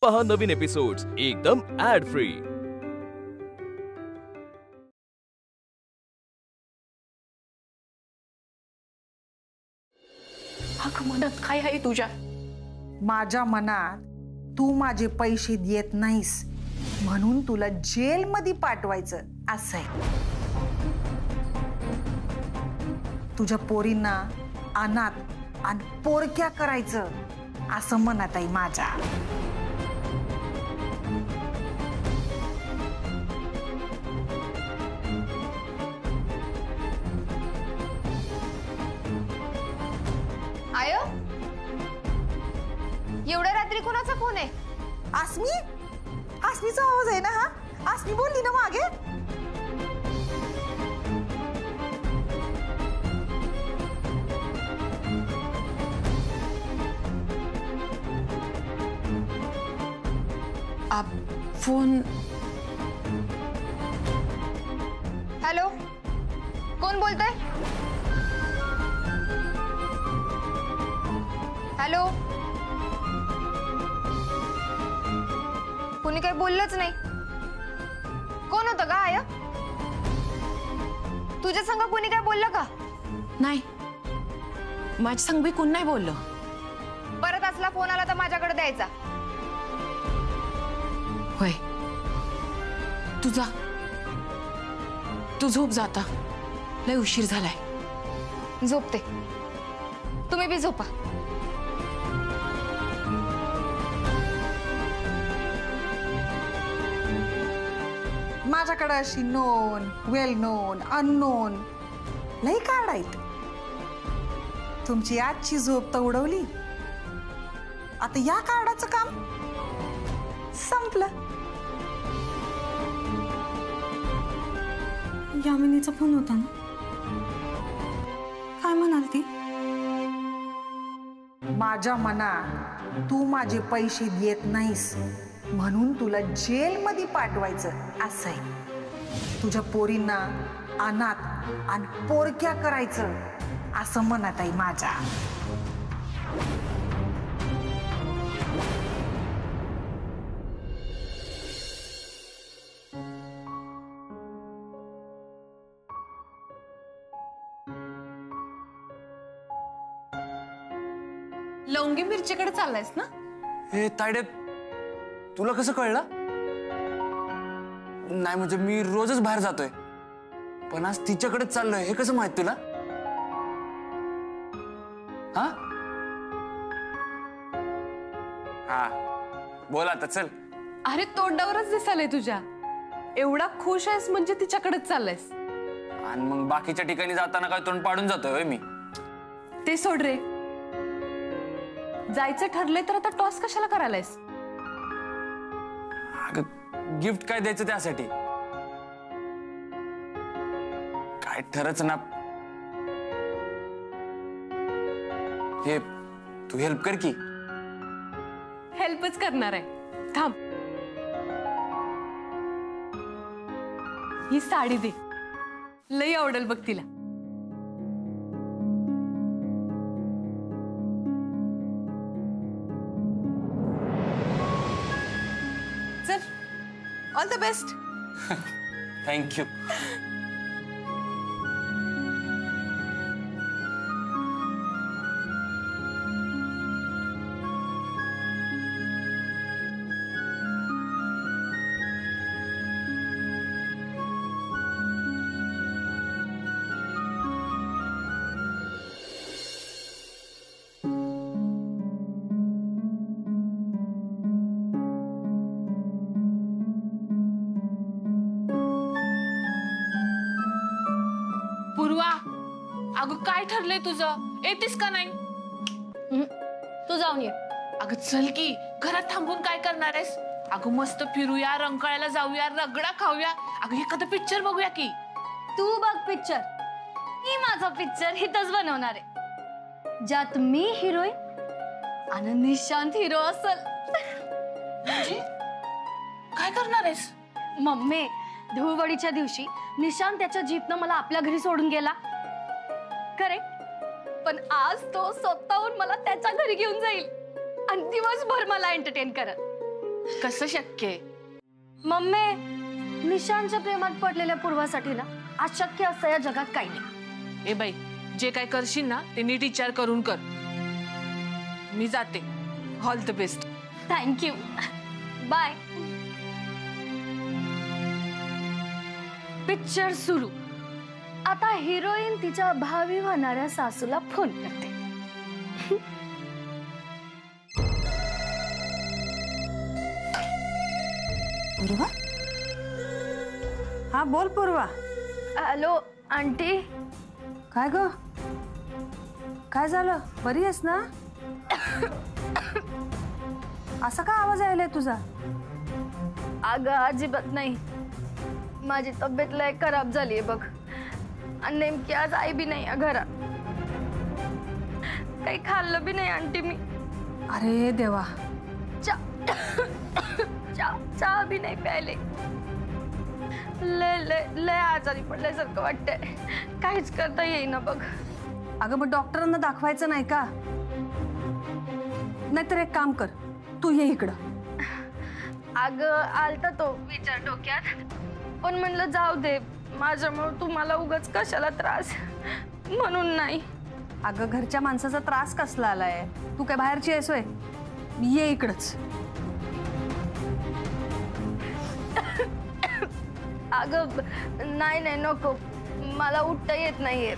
पहा नवीन एपिसोड्स एकदम add free. मनात काय आहे तुझ्या? माझ्या मनात तू माझे पैसे देत नाहीस म्हणून तुला जेल मध्ये पाठवायचं असं आहे। तुझ्या पोरींना अनाथ आणि पोरक्या करायचं असं मनात आहे माझ्या। आयो, एवढ्या रात्री कोणाचा फोन आहे? आसमी, आसमीचा आवाज आहे ना हा? आसमी बोलली ना मागे? फोन। हॅलो, कोण बोलतंय? हॅलो, कोणी काही बोललंच नाही। कोण होतं का आय? तुझ्या संग कोणी काय बोललं का? नाही, माझ्या संग बी कोण नाही बोललं। परत असला फोन आला तर माझ्याकडे द्यायचा। होय, तू झोप जाता, लय उशीर झालाय। झोपते, तुम्ही बी झोपा। माझ्याकडे अशी नोन, वेल नोन, अननोन लई कार्ड आहेत। तुमची आजची झोप तर उडवली, आता या कार्डाचं काम संपलं। यामिनीचा फोन होता ना? काय म्हणाल ती? माझ्या मनात तू माझे पैसे देत नाहीस म्हणून तुला जेल मध्ये पाठवायचं असं आहे। तुझ्या पोरींना अनाथ आणि पोरक्या करायचं असं मनात आहे माझ्या। लवंगी मिरचीकडे चाललायस ना? हे तायडे, तुला कसं कळलं? नाही म्हणजे मी रोजच बाहेर जातोय, पण आज तिच्याकडेच चाललोय हे कसं माहित तुला? हा हा, बोल आता चल। अरे तोंडावरच दिसालय तुझ्या, एवढा खुश आहेस म्हणजे तिच्याकडेच चाललायस। आणि मग बाकीच्या ठिकाणी जाताना काय तोंड पाडून जातोय मी? ते सोड रे, जायचं ठरलंय तर आता टॉस कशाला करायलायस? अगं गिफ्ट काय द्यायचं त्यासाठी? काय ठरच ना। हे तू हेल्प कर की। हेल्पच करणार आहे, थांब। ही साडी दे, लई आवडेल बघ तिला। चल, ऑल द बेस्ट। थँक्यू। अगं काय ठरलंय तुझं? येतेस का नाही? तू जाऊन ये। अगं चल की, घरात थांबून काय करणार आहेस? अगं मस्त फिरूया, रंकाळ्याला जाऊया, रगडा खाऊया, अगं एखादा पिक्चर बघूया की। तू बघ पिक्चर, मी माझा पिक्चर हिथंच बनवणार आहे, ज्यात मी हिरोईन आणि निशांत हिरो असेल। काय करणार आहेस? मम्मी, धुळवडीच्या दिवशी निशांत त्याच्या जीपनं मला आपल्या घरी सोडून गेला, करेक्ट? पण आज तो स्वतःहून मला त्याच्या घरी घेऊन जाईल आणि दिवसभर मला एंटरटेन करत। कसं शक्य आहे? मम्मी, निशांतच्या प्रेमात पडलेल्या पूर्वासाठी ना अशक्य असं या जगात काही नाही. ए बाई, जे काय करशील ना ते नीट विचार करून कर. मी जाते. All the best. Thank you. Bye. Picture सुरू. आता हिरोईन तिच्या भावी होणाऱ्या सासूला फोन करते. पूर्वा? हा बोल पूर्वा. Hello aunty. काय ग, काय झालं? बरी आहेस ना? असा का आवाज यायलाय तुझा? अगं अजिबात नाही. माझी तब्येत लय खराब झालीये बघ. आणि नेमकी आज आई बी नाही घरात. काही खाल्लं बी नाही आंटी मी. अरे देवा. चहा बी नाही प्यायले. लय लय लय आजारी पडल्यासारखं वाटतंय. काहीच करता येईना बघ. अगं मग डॉक्टरांना दाखवायचं नाही का? नाहीतर एक काम कर, तू ये इकडं. अगं आलता तो विचार डोक्यात, पण म्हणलं जाऊ दे, माझ्यामुळे तुम्हाला उगाच कशाला त्रास, म्हणून नाही. अगं घरच्या माणसाचा त्रास कसला आलाय? तू काय बाहेरची आहेस होय? ये इकडंच. अगं नाही नाही नको, मला उठता येत नाहीये.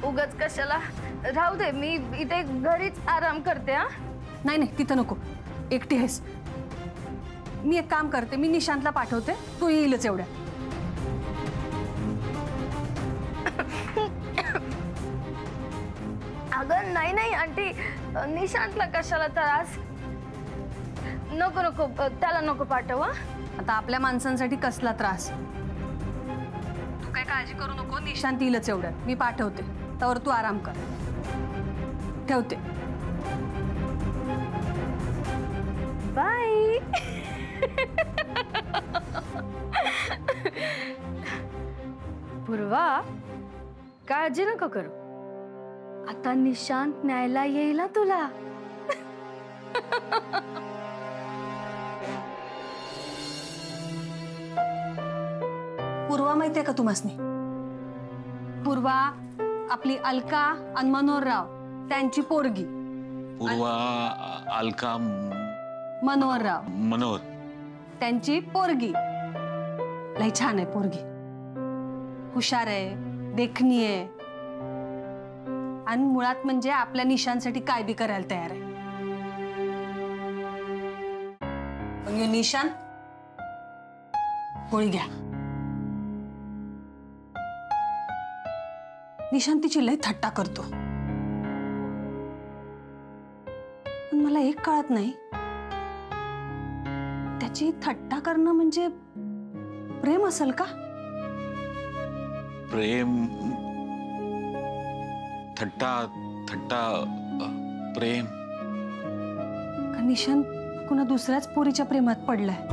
उगाच कशाला, राहू दे, मी इथे घरीच आराम करते. हा नाही नाही तिथं नको, एकटी आहेस. मी एक काम करते, मी निशांतला पाठवते, तू येईलच एवढ्या. अगं नाही नाही आंटी, निशांतला कशाला त्रास? नको नको, त्याला नको पाठव. आता आपल्या माणसांसाठी कसला त्रास? तू काय काळजी करू नको, निशांत येईलच एवढ्या. मी पाठवते, त्यावर तू आराम कर. ठेवते. बाय. पूर्वा, काळजी नको करू. आता निशांत न्यायला येईल तुला. पूर्वा माहितीये का तुम्हासनी? पूर्वा आपली अलका आणि मनोहरराव त्यांची पोरगी. पूर्वा, अलका, मनोहरराव मनोहर त्यांची पोरगी. लई छान आहे पोरगी. हुशार आहे, देखणी आहे, आणि मुळात म्हणजे आपल्या निशांसाठी काय बी करायला तयार आहे. पण ह्यो निशांत, गोळी घ्या. निशांतीची लय थट्टा करतो. पण मला एक कळत नाही, त्याची थट्टा करणं म्हणजे प्रेम असेल का? प्रेम, थट्टा थट्टा प्रेम. का निशांत कुणा दुसऱ्याच पोरीच्या प्रेमात पडलाय?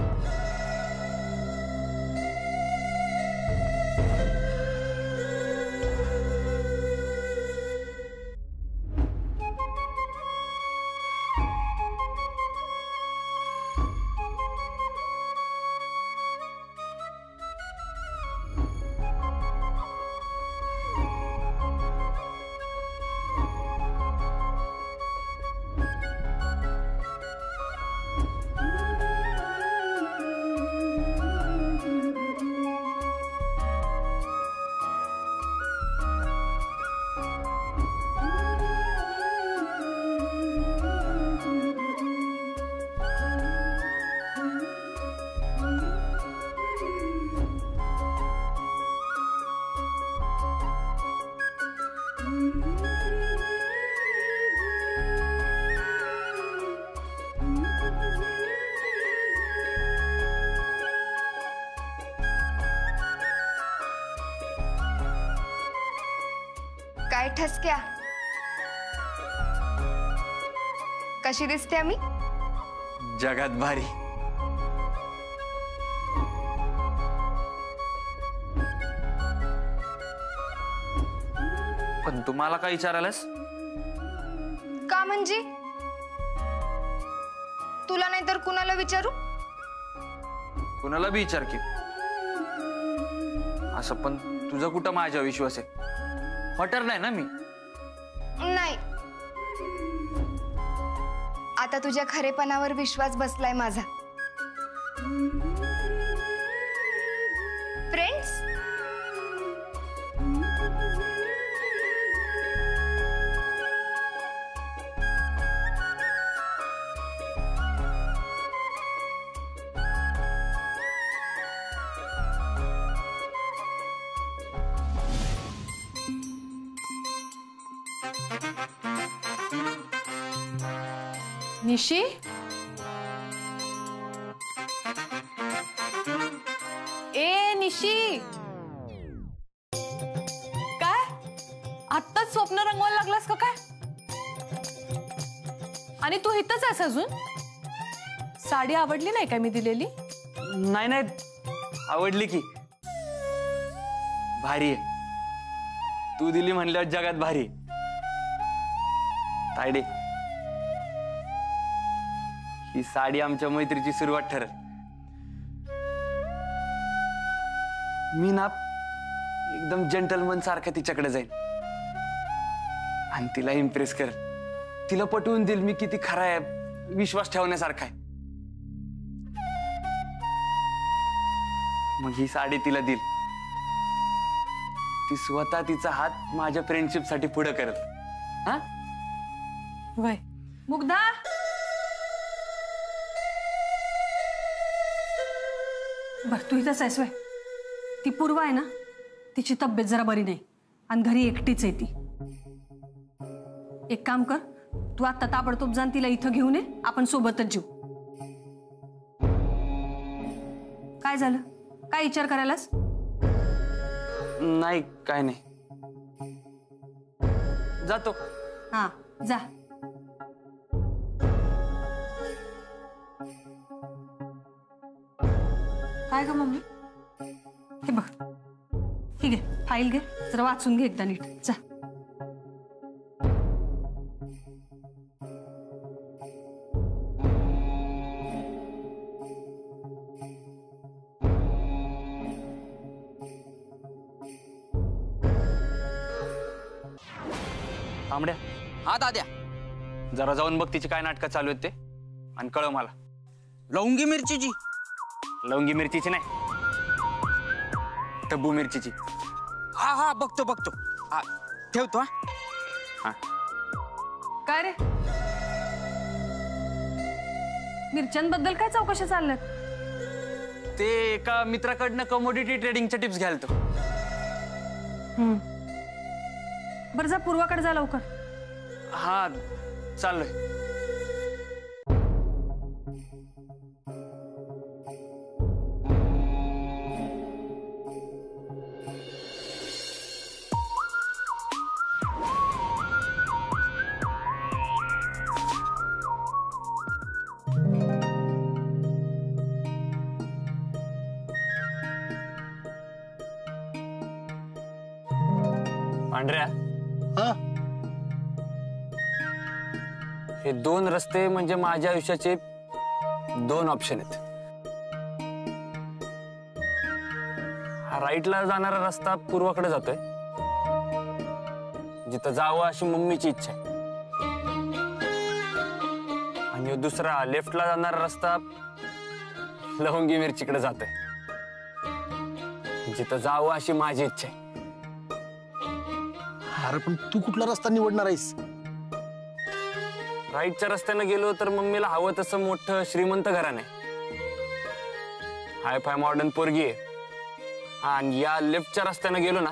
काय ठसक्या, कशी दिसते आम्ही? जगात भारी. पण तुम्हाला काय विचारायलास? का म्हणजे? तुला नाही तर कुणाला विचारू? कुणाला बी विचार की. असं पण तुझा कुठं माझ्या विश्वास आहे? हॉटर नाही ना मी. नाही, आता तुझ्या खरेपणावर विश्वास बसलाय माझा. फ्रेंड्स, निशी, ए निशी, काय आत्ताच स्वप्न रंगवायला लागलास का काय? आणि तू इथंच आहेस अजून? साडी आवडली नाही का मी दिलेली? नाही नाही, आवडली की. भारी आहे. तू दिली म्हणल्यावर जगात भारी. तायडे, ही साडी आमच्या मैत्रीची सुरुवात ठरल. मी ना एकदम जेंटलमन सारखा तिच्याकडे जाईन आणि तिला इम्प्रेस कर. तिला पटवून देईल मी किती खरा आहे, विश्वास ठेवण्यासारखा आहे. मग ही साडी तिला देईल. ती स्वतः तिचा हात माझ्या फ्रेंडशिप साठी पुढे करत. हा वय मुग्धा, बर तू इथंच आहेस वय? ती पूर्वा आहे ना, तिची तब्येत जरा बरी नाही आणि घरी एकटीच आहे ती. एक काम कर, तू आता ताबडतोब जाण तिला इथं घेऊन ये, आपण सोबतच जेऊ. काय झालं? काय विचार करायलास? नाही, काय नाही. जातो. हा जा. काय ग मम्मी? हे बघ, ठीक आहे, फाईल घे, जरा वाचून घे एकदा नीट. जा. तांबड्या, हा दाद्या, जरा जाऊन बघ तिची काय नाटकं चालू आहेत ते आणि कळव मला. लवंगी मिरचीची? लवंगी मिरचीची नाही, टब्बू मिरचीची. हा हा, बघतो बघतो. हा, ठेवतो. हा. काय रे, मिरच्यांबद्दल काय चौकशा चालल्यात? ते एका मित्राकडनं कमोडिटी ट्रेडिंगच्या टिप्स घ्याल तो. बरं जा, पूर्वाकडे जा लवकर. हा चाललोय. पांढऱ्या, हे दोन रस्ते म्हणजे माझ्या आयुष्याचे दोन ऑप्शन आहेत. हा राईटला जाणारा रस्ता पूर्वाकडे जातोय, जिथं जावं अशी मम्मीची इच्छा आहे. आणि दुसरा लेफ्टला जाणारा रस्ता लवंगी मिरचीकडे जातोय, जिथं जावं अशी माझी इच्छा आहे. अरे पण तू कुठला रस्ता निवडणार आहेस? राईटच्या रस्त्यानं गेलो तर मम्मीला हवं तसं मोठं श्रीमंत घराणं आहे, हाय फाय मॉडर्न पोरगी आहे. आणि या लेफ्टच्या रस्त्यानं गेलो ना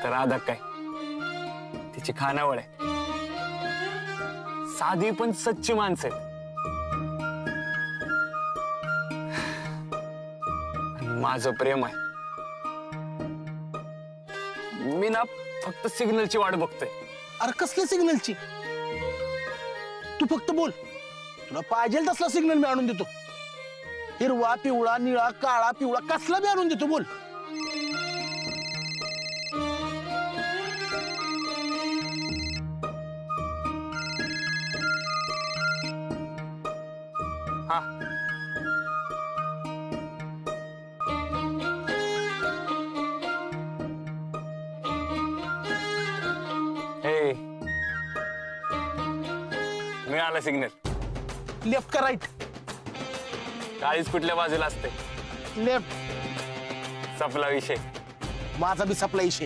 तर राधा काय, तिची खानावळ आहे. साधी पण सच्ची माणसं आहेत. आणि माझं प्रेम आहे. मी ना फक्त सिग्नलची वाट बघतोय. अरे कसल्या सिग्नलची? तू फक्त बोल, तुला पाहिजे तसला सिग्नल मी आणून देतो. हिरवा, पिवळा, निळा, काळा, पिवळा, कसला बी आणून देतो. बोल. हा हे मिळालं सिग्नल. लेफ्ट का राईट? काळीच कुठल्या बाजूला असते? लेफ्ट. संपला विषय. माझा बी सपला विषय.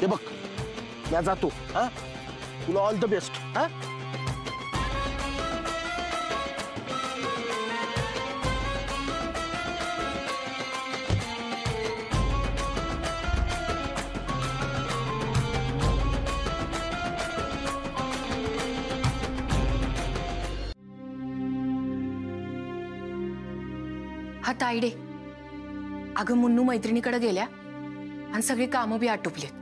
हे बघ मी जातो. हा तुला ऑल द बेस्ट. हा हा ताईडे, अगं मुन्नू मैत्रिणीकडे गेल्या आणि सगळी कामं बी आटोपलेत.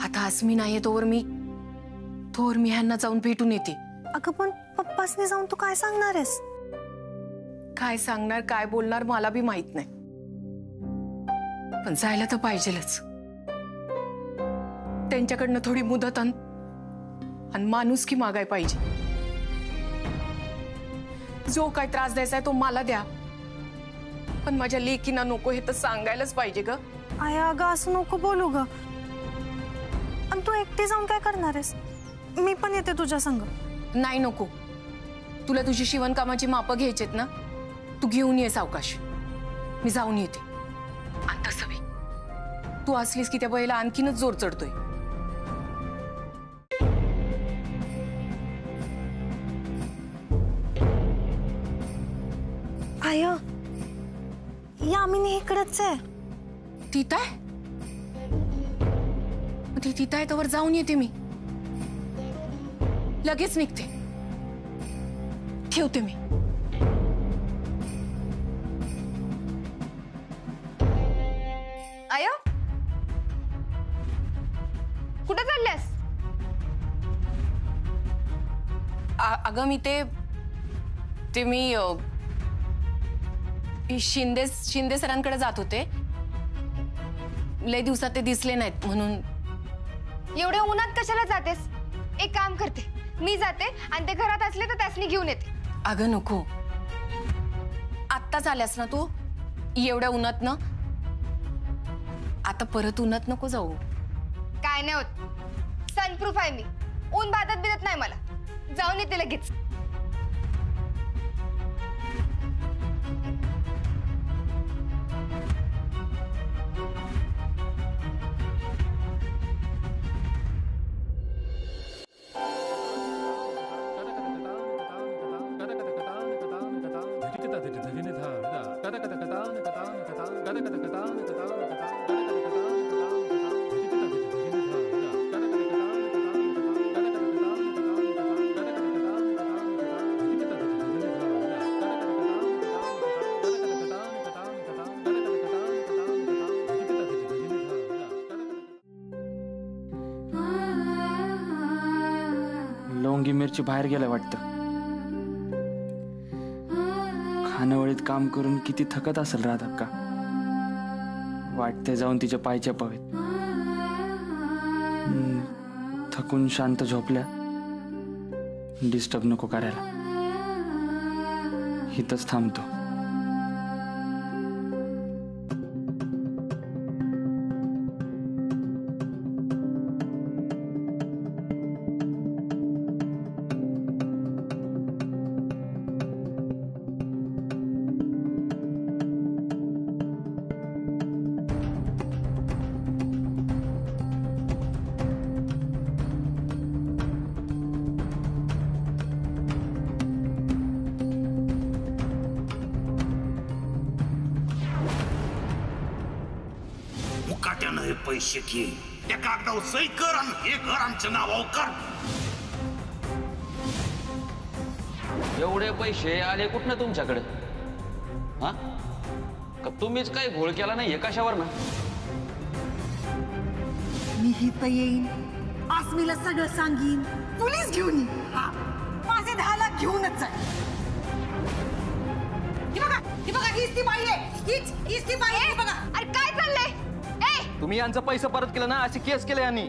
आता आज मी नाहीये तोवर मी ह्यांना जाऊन भेटून येते. अगं पण पप्पासने जाऊन तू काय सांगणार आहेस? काय सांगणार काय बोलणार मला बी माहित नाही, पण जायला तर पाहिजेलच. त्यांच्याकडनं थोडी मुदत आणि माणुसकी मागाय पाहिजे. जो काय त्रास द्यायचा आहे तो मला द्या, पण माझ्या लेकीना नको हे तर सांगायलाच पाहिजे ग. आया अगं असं नको बोलू ग. आणि तू एकटी जाऊन काय करणार आहेस? मी पण येते तुझ्या संग. नाही नको, तुला तुझी शिवणकामाची मापं घ्यायचेत ना, तू घेऊन ये सावकाश. मी जाऊन येते. आणि तसं बी तू असलीस की त्या बैला आणखीनच जोर चढतोय. आया यामिनी इकडच आहे. तिथं आहे? ती तिथं आहे तोवर जाऊन येते मी. लगेच निघते. ठेवते मी. आयो कुठे चालल्यास? अगं मी मी शिंदे सरांकडे जात होते. लय दिवसात ते दिसले नाहीत म्हणून. एवढ्या उन्हात कशाला जातेस? एक काम करते, मी जाते आणि ते घरात असले तर त्यासनी घेऊन येते. अगं नको, आत्ताच आल्यास ना तू एवढ्या उन्हात ना. आता परत उन्हात नको जाऊ. काय नाही होत, सनप्रूफ आहे मी. ऊन बाधत बिदत नाही मला. जाऊन येते लगेच. लवंगी मिरची बाहेर गेलाय वाटतं. खानावळीत काम करून किती थकत असेल राधाक्का. वाटते जाऊन तिच्या पाय चपावेत. थकून शांत झोपल्या. डिस्टर्ब नको करायला. इथंच थांबतो. मुकाट्यानं हे पैसे घे, त्या कागदावर सही कर आणि हे घर आमच्या नावावर कर. एवढे पैसे आले कुठनं तुमच्याकडे? हा का तुम्हीच काही घोळ केला नाही कशावर ना? मी इथं येईन, आसमीला सगळं सांगीन, पोलीस घेऊन येईन. माझे 10 लाख घेऊनच आहे. ही बघा हीच ती बाई आहे. हीच ती बाई आहे बघा. अरे काय चाललंय? तुम्ही यांचं पैसे परत केलं ना, अशी केस केले यांनी.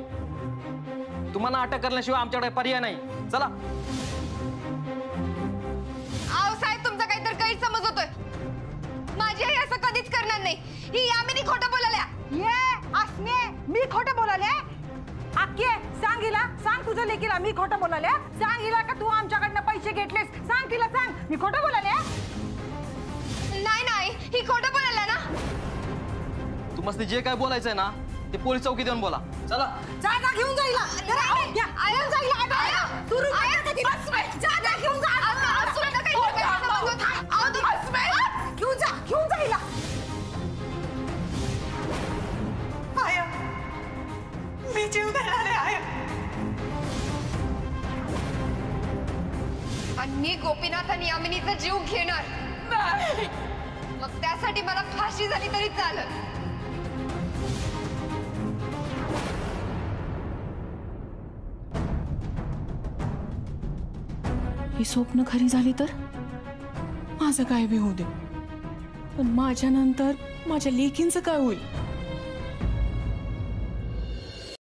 तुम्हाला अटक करण्याशिवाय आमच्याकडे पर्याय नाही. चला. तुझ्या लेकीला मी खोटं बोलाल्या? सांग हिला का तू आमच्याकडनं पैसे घेतलेस? सांग तिला, सांग मी खोटं बोलाल्या? नाही नाही, ही खोटं बोलायला ना. तुम्हाला जे काय बोलायचंय ना ते पोलीस चौकीत येऊन बोला. चला जा जा, घेऊन जा हिला. जरा घेऊन जा हिला. तू रुपये तिला जा जा, घेऊन जा. घेऊन जा हिला. आया, मी जीव देणार आहे आया. आणि मी गोपीनाथ आणि यामिनीचा जीव घेणार. मग त्यासाठी मला फाशी झाली तरी चालेल. ही स्वप्न खरी झाली तर माझं काय बी होऊ दे, पण माझ्या नंतर माझ्या लेकींचं काय होईल?